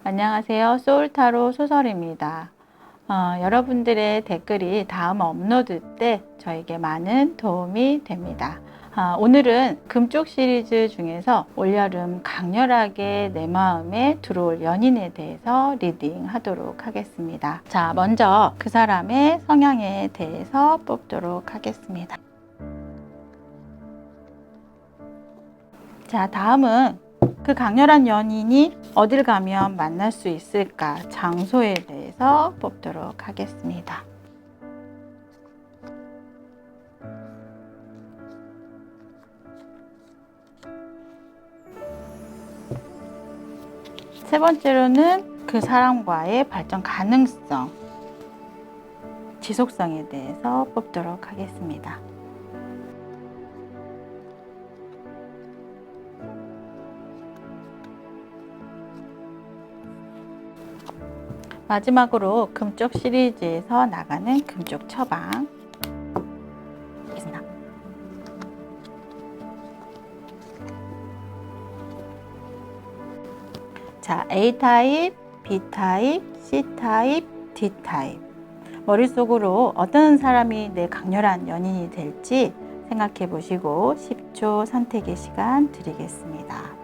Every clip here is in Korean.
안녕하세요. 소울타로 소설입니다. 여러분들의 댓글이 다음 업로드 때 저에게 많은 도움이 됩니다. 오늘은 금쪽 시리즈 중에서 올여름 강렬하게 내 마음에 들어올 연인에 대해서 리딩 하도록 하겠습니다. 자, 먼저 그 사람의 성향에 대해서 뽑도록 하겠습니다. 자, 다음은 그 강렬한 연인이 어딜 가면 만날 수 있을까? 장소에 대해서 뽑도록 하겠습니다. 세 번째로는 그 사람과의 발전 가능성, 지속성에 대해서 뽑도록 하겠습니다. 마지막으로 금쪽 시리즈에서 나가는 금쪽 처방 있습니다. 자, A타입, B타입, C타입, D타입. 머릿속으로 어떤 사람이 내 강렬한 연인이 될지 생각해 보시고 10초 선택의 시간 드리겠습니다.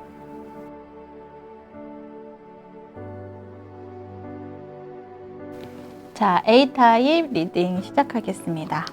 자, A타입 리딩 시작하겠습니다.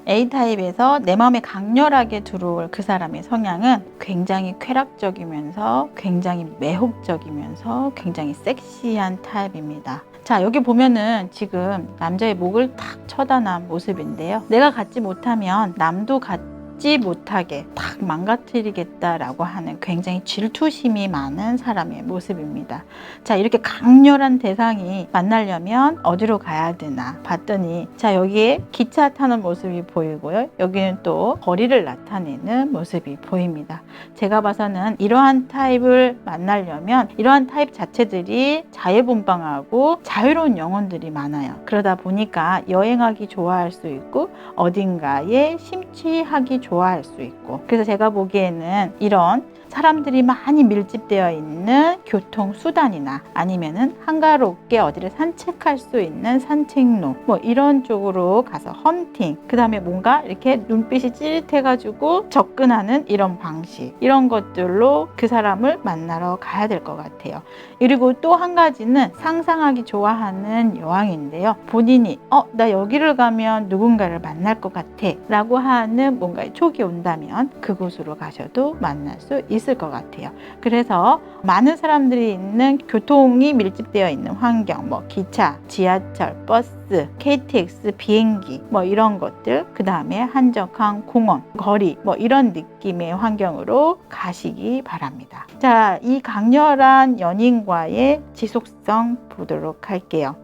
A타입에서 내 마음에 강렬하게 들어올 그 사람의 성향은 굉장히 쾌락적이면서 굉장히 매혹적이면서 굉장히 섹시한 타입입니다. 자, 여기 보면은 지금 남자의 목을 탁 쳐다난 모습인데요. 내가 갖지 못하면 남도 갖지 못하게 탁 망가뜨리겠다라고 하는 굉장히 질투심이 많은 사람의 모습입니다. 자, 이렇게 강렬한 대상이 만나려면 어디로 가야 되나 봤더니, 자, 여기에 기차 타는 모습이 보이고요. 여기는 또 거리를 나타내는 모습이 보입니다. 제가 봐서는 이러한 타입을 만나려면 이러한 타입 자체들이 자유분방하고 자유로운 영혼들이 많아요. 그러다 보니까 여행하기 좋아할 수 있고 어딘가에 심취하기 좋아할 수 있고, 그래서 제가 보기에는 이런 사람들이 많이 밀집되어 있는 교통수단이나 아니면은 한가롭게 어디를 산책할 수 있는 산책로, 뭐 이런 쪽으로 가서 헌팅, 그 다음에 뭔가 이렇게 눈빛이 찌릿해가지고 접근하는 이런 방식, 이런 것들로 그 사람을 만나러 가야 될 것 같아요. 그리고 또 한 가지는 상상하기 좋아하는 여왕인데요. 본인이 나 여기를 가면 누군가를 만날 것 같아 라고 하는 뭔가의 촉이 온다면 그곳으로 가셔도 만날 수 있을 것 같아요. 그래서 많은 사람들이 있는 교통이 밀집되어 있는 환경, 뭐 기차, 지하철, 버스, KTX, 비행기, 뭐 이런 것들, 그 다음에 한적한 공원, 거리, 뭐 이런 느낌의 환경으로 가시기 바랍니다. 자, 이 강렬한 연인과의 지속성 보도록 할게요.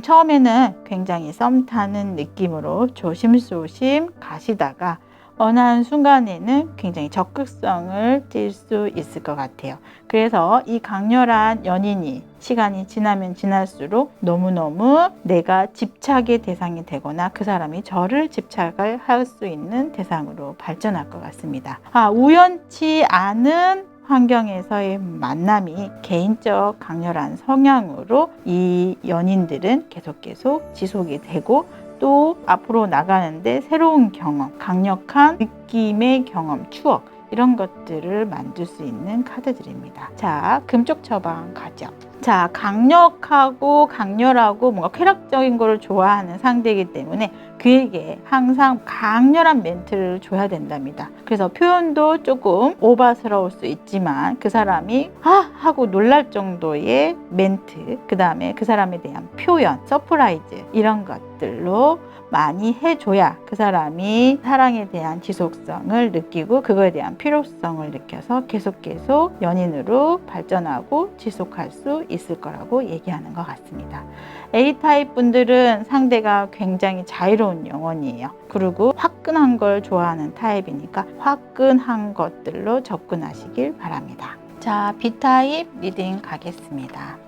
처음에는 굉장히 썸 타는 느낌으로 조심조심 가시다가 어느 한 순간에는 굉장히 적극성을 띨 수 있을 것 같아요. 그래서 이 강렬한 연인이 시간이 지나면 지날수록 너무너무 내가 집착의 대상이 되거나 그 사람이 저를 집착을 할 수 있는 대상으로 발전할 것 같습니다. 우연치 않은 환경에서의 만남이 개인적 강렬한 성향으로 이 연인들은 계속 지속이 되고, 또 앞으로 나가는데 새로운 경험, 강력한 느낌의 경험, 추억, 이런 것들을 만들 수 있는 카드들입니다. 자, 금쪽 처방 가죠. 자, 강력하고 강렬하고 뭔가 쾌락적인 거를 좋아하는 상대이기 때문에 그에게 항상 강렬한 멘트를 줘야 된답니다. 그래서 표현도 조금 오바스러울 수 있지만 그 사람이 하고 놀랄 정도의 멘트, 그 다음에 그 사람에 대한 표현, 서프라이즈, 이런 것들로 많이 해줘야 그 사람이 사랑에 대한 지속성을 느끼고 그거에 대한 필요성을 느껴서 계속 연인으로 발전하고 지속할 수 있을 거라고 얘기하는 것 같습니다. A타입 분들은 상대가 굉장히 자유로운 영혼이에요. 그리고 화끈한 걸 좋아하는 타입이니까 화끈한 것들로 접근하시길 바랍니다. 자, B타입 리딩 가겠습니다.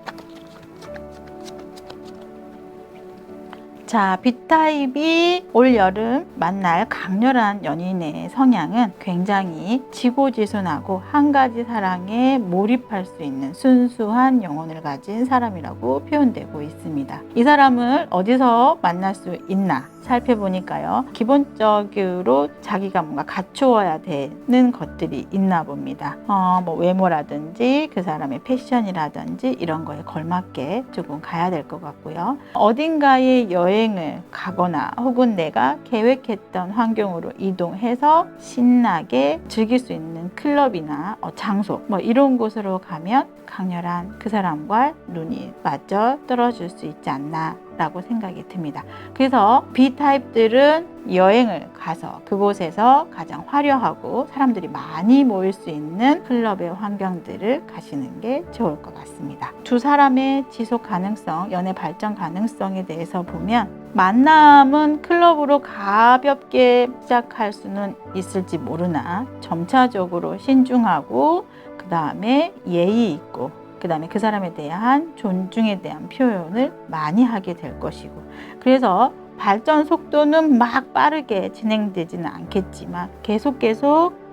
자, B타입이 올 여름 만날 강렬한 연인의 성향은 굉장히 지고지순하고 한 가지 사랑에 몰입할 수 있는 순수한 영혼을 가진 사람이라고 표현되고 있습니다. 이 사람을 어디서 만날 수 있나 살펴보니까요, 기본적으로 자기가 뭔가 갖추어야 되는 것들이 있나 봅니다. 뭐 외모라든지 그 사람의 패션이라든지 이런 거에 걸맞게 조금 가야 될 것 같고요. 어딘가에 여행을 가거나 혹은 내가 계획했던 환경으로 이동해서 신나게 즐길 수 있는 클럽이나 장소 뭐 이런 곳으로 가면 강렬한 그 사람과 눈이 맞아 떨어질 수 있지 않나 라고 생각이 듭니다. 그래서 B타입들은 여행을 가서 그곳에서 가장 화려하고 사람들이 많이 모일 수 있는 클럽의 환경들을 가시는 게 좋을 것 같습니다. 두 사람의 지속 가능성, 연애 발전 가능성에 대해서 보면 만남은 클럽으로 가볍게 시작할 수는 있을지 모르나 점차적으로 신중하고 그 다음에 예의 있고 그 다음에 그 사람에 대한 존중에 대한 표현을 많이 하게 될 것이고, 그래서 발전 속도는 막 빠르게 진행되지는 않겠지만 계속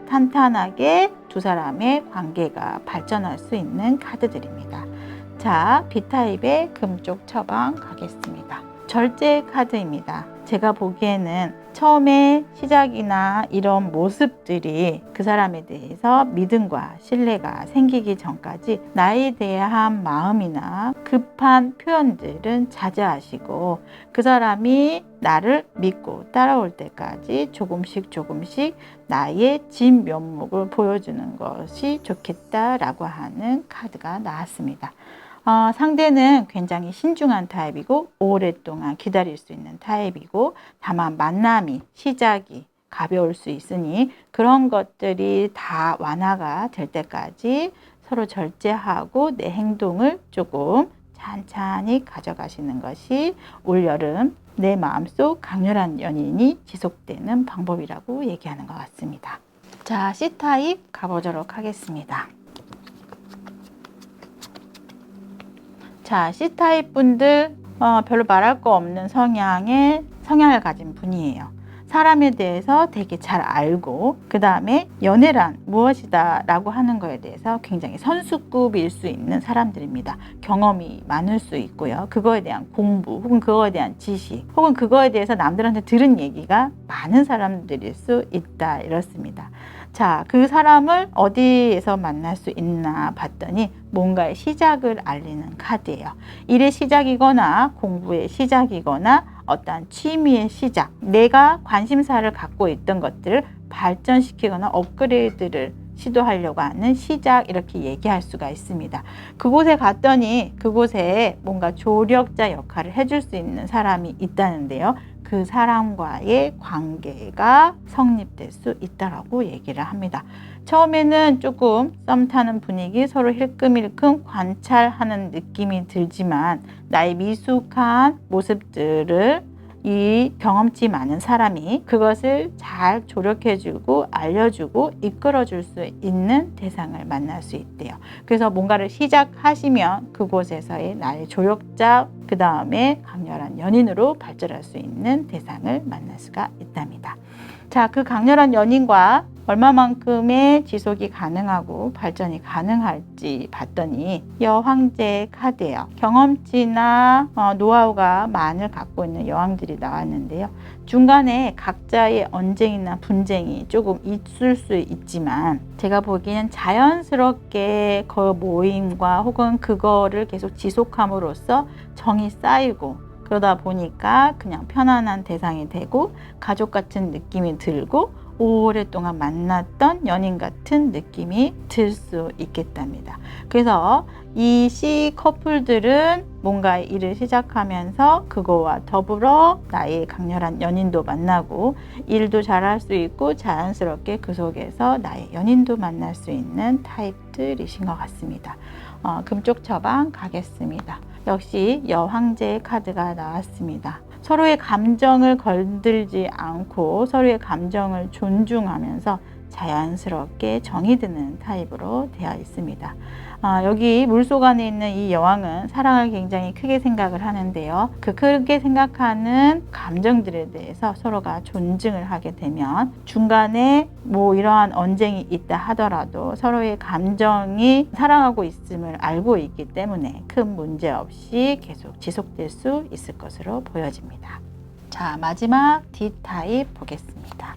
탄탄하게 두 사람의 관계가 발전할 수 있는 카드들입니다. 자, B타입의 금쪽 처방 가겠습니다. 절제 카드입니다. 제가 보기에는 처음에 시작이나 이런 모습들이 그 사람에 대해서 믿음과 신뢰가 생기기 전까지 나에 대한 마음이나 급한 표현들은 자제하시고 그 사람이 나를 믿고 따라올 때까지 조금씩 나의 진면목을 보여주는 것이 좋겠다라고 하는 카드가 나왔습니다. 상대는 굉장히 신중한 타입이고 오랫동안 기다릴 수 있는 타입이고, 다만 만남이 시작이 가벼울 수 있으니 그런 것들이 다 완화가 될 때까지 서로 절제하고 내 행동을 조금 찬찬히 가져가시는 것이 올여름 내 마음속 강렬한 연인이 지속되는 방법이라고 얘기하는 것 같습니다. 자, C타입 가보도록 하겠습니다. 자, C타입 분들 별로 말할 거 없는 성향을 가진 분이에요. 사람에 대해서 되게 잘 알고 그 다음에 연애란 무엇이다 라고 하는 거에 대해서 굉장히 선수급일 수 있는 사람들입니다. 경험이 많을 수 있고요. 그거에 대한 공부 혹은 그거에 대한 지식 혹은 그거에 대해서 남들한테 들은 얘기가 많은 사람들일 수 있다 이렇습니다. 자, 그 사람을 어디에서 만날 수 있나 봤더니 뭔가의 시작을 알리는 카드예요. 일의 시작이거나 공부의 시작이거나 어떤 취미의 시작, 내가 관심사를 갖고 있던 것들을 발전시키거나 업그레이드를 시도하려고 하는 시작, 이렇게 얘기할 수가 있습니다. 그곳에 갔더니 그곳에 뭔가 조력자 역할을 해줄 수 있는 사람이 있다는데요. 그 사람과의 관계가 성립될 수 있다라고 얘기를 합니다. 처음에는 조금 썸 타는 분위기, 서로 힐끔힐끔 관찰하는 느낌이 들지만 나의 미숙한 모습들을 이 경험치 많은 사람이 그것을 잘 조력해주고 알려주고 이끌어줄 수 있는 대상을 만날 수 있대요. 그래서 뭔가를 시작하시면 그곳에서의 나의 조력자, 그 다음에 강렬한 연인으로 발전할 수 있는 대상을 만날 수가 있답니다. 자, 그 강렬한 연인과 얼마만큼의 지속이 가능하고 발전이 가능할지 봤더니 여왕제의 카드예요. 경험치나 노하우가 많이 갖고 있는 여왕들이 나왔는데요. 중간에 각자의 언쟁이나 분쟁이 조금 있을 수 있지만 제가 보기에는 자연스럽게 그 모임과 혹은 그거를 계속 지속함으로써 정이 쌓이고 그러다 보니까 그냥 편안한 대상이 되고 가족 같은 느낌이 들고 오랫동안 만났던 연인 같은 느낌이 들 수 있겠답니다. 그래서 이 C 커플들은 뭔가 일을 시작하면서 그거와 더불어 나의 강렬한 연인도 만나고 일도 잘할 수 있고 자연스럽게 그 속에서 나의 연인도 만날 수 있는 타입들이신 것 같습니다. 금쪽 처방 가겠습니다. 역시 여왕제의 카드가 나왔습니다. 서로의 감정을 건들지 않고 서로의 감정을 존중하면서 자연스럽게 정이 드는 타입으로 되어 있습니다. 여기 물속 안에 있는 이 여왕은 사랑을 굉장히 크게 생각을 하는데요. 그 크게 생각하는 감정들에 대해서 서로가 존중을 하게 되면 중간에 뭐 이러한 언쟁이 있다 하더라도 서로의 감정이 사랑하고 있음을 알고 있기 때문에 큰 문제 없이 계속 지속될 수 있을 것으로 보여집니다. 자, 마지막 D타입 보겠습니다.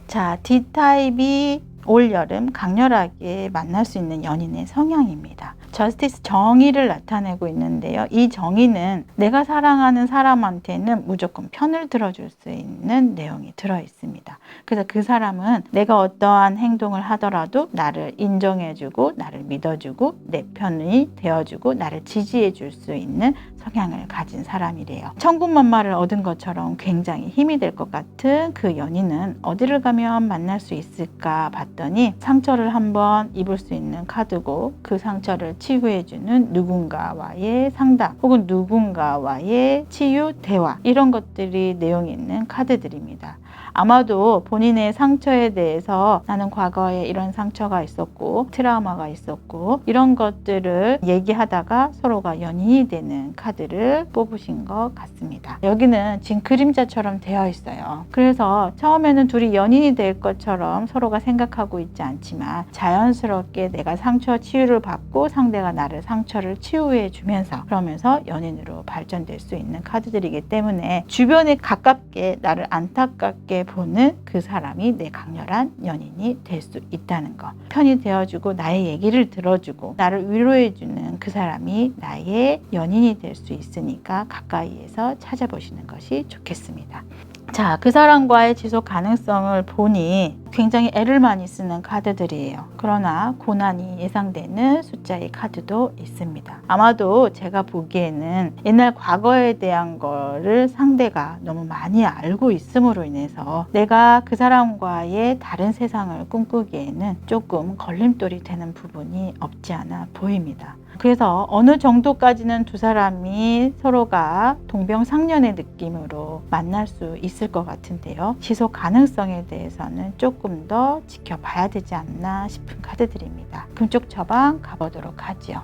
자, D타입이 올여름 강렬하게 만날 수 있는 연인의 성향입니다. 저스티스 정의를 나타내고 있는데요. 이 정의는 내가 사랑하는 사람한테는 무조건 편을 들어줄 수 있는 내용이 들어 있습니다. 그래서 그 사람은 내가 어떠한 행동을 하더라도 나를 인정해주고 나를 믿어주고 내 편이 되어주고 나를 지지해 줄 수 있는 성향을 가진 사람이래요. 천군만마를 얻은 것처럼 굉장히 힘이 될 것 같은 그 연인은 어디를 가면 만날 수 있을까 봤더니 상처를 한번 입을 수 있는 카드고 그 상처를 치유해주는 누군가와의 상담 혹은 누군가와의 치유 대화 이런 것들이 내용이 있는 카드들입니다. 아마도 본인의 상처에 대해서 나는 과거에 이런 상처가 있었고 트라우마가 있었고 이런 것들을 얘기하다가 서로가 연인이 되는 카드를 뽑으신 것 같습니다. 여기는 지금 그림자처럼 되어 있어요. 그래서 처음에는 둘이 연인이 될 것처럼 서로가 생각하고 있지 않지만 자연스럽게 내가 상처 치유를 받고 상대가 나를 상처를 치유해 주면서 그러면서 연인으로 발전될 수 있는 카드들이기 때문에 주변에 가깝게 나를 안타깝게 보는 그 사람이 내 강렬한 연인이 될 수 있다는 것. 편이 되어주고 나의 얘기를 들어주고 나를 위로해주는 그 사람이 나의 연인이 될 수 있으니까 가까이에서 찾아보시는 것이 좋겠습니다. 자, 그 사람과의 지속 가능성을 보니 굉장히 애를 많이 쓰는 카드들이에요. 그러나 고난이 예상되는 숫자의 카드도 있습니다. 아마도 제가 보기에는 옛날 과거에 대한 거를 상대가 너무 많이 알고 있음으로 인해서 내가 그 사람과의 다른 세상을 꿈꾸기에는 조금 걸림돌이 되는 부분이 없지 않아 보입니다. 그래서 어느 정도까지는 두 사람이 서로가 동병상련의 느낌으로 만날 수 있을 것 같은데요. 지속 가능성에 대해서는 조금 더 지켜봐야 되지 않나 싶은 카드들입니다. 금쪽 처방 가보도록 하죠.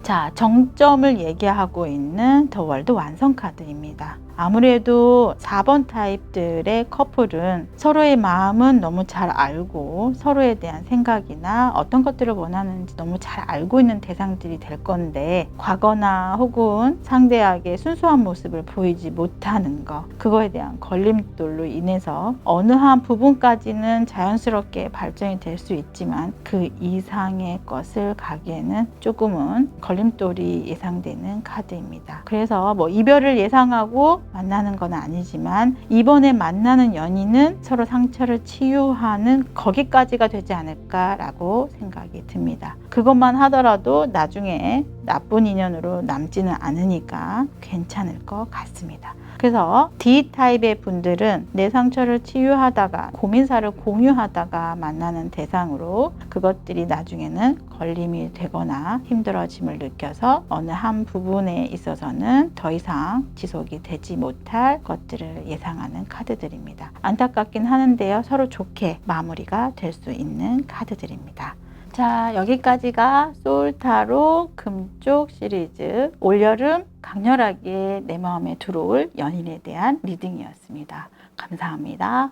자, 정점을 얘기하고 있는 더 월드 완성 카드입니다. 아무래도 4번 타입들의 커플은 서로의 마음은 너무 잘 알고 서로에 대한 생각이나 어떤 것들을 원하는지 너무 잘 알고 있는 대상들이 될 건데 과거나 혹은 상대에게 순수한 모습을 보이지 못하는 것 그거에 대한 걸림돌로 인해서 어느 한 부분까지는 자연스럽게 발전이 될 수 있지만 그 이상의 것을 가기에는 조금은 걸림돌이 예상되는 카드입니다. 그래서 뭐 이별을 예상하고 만나는 건 아니지만 이번에 만나는 연인은 서로 상처를 치유하는 거기까지가 되지 않을까라고 생각이 듭니다. 그것만 하더라도 나중에 나쁜 인연으로 남지는 않으니까 괜찮을 것 같습니다. 그래서 D타입의 분들은 내 상처를 치유하다가 고민사를 공유하다가 만나는 대상으로 그것들이 나중에는 걸림이 되거나 힘들어짐을 느껴서 어느 한 부분에 있어서는 더 이상 지속이 되지 못할 것들을 예상하는 카드들입니다. 안타깝긴 하는데요. 서로 좋게 마무리가 될 수 있는 카드들입니다. 자, 여기까지가 소울타로 금쪽 시리즈 올여름 강렬하게 내 마음에 들어올 연인에 대한 리딩이었습니다. 감사합니다.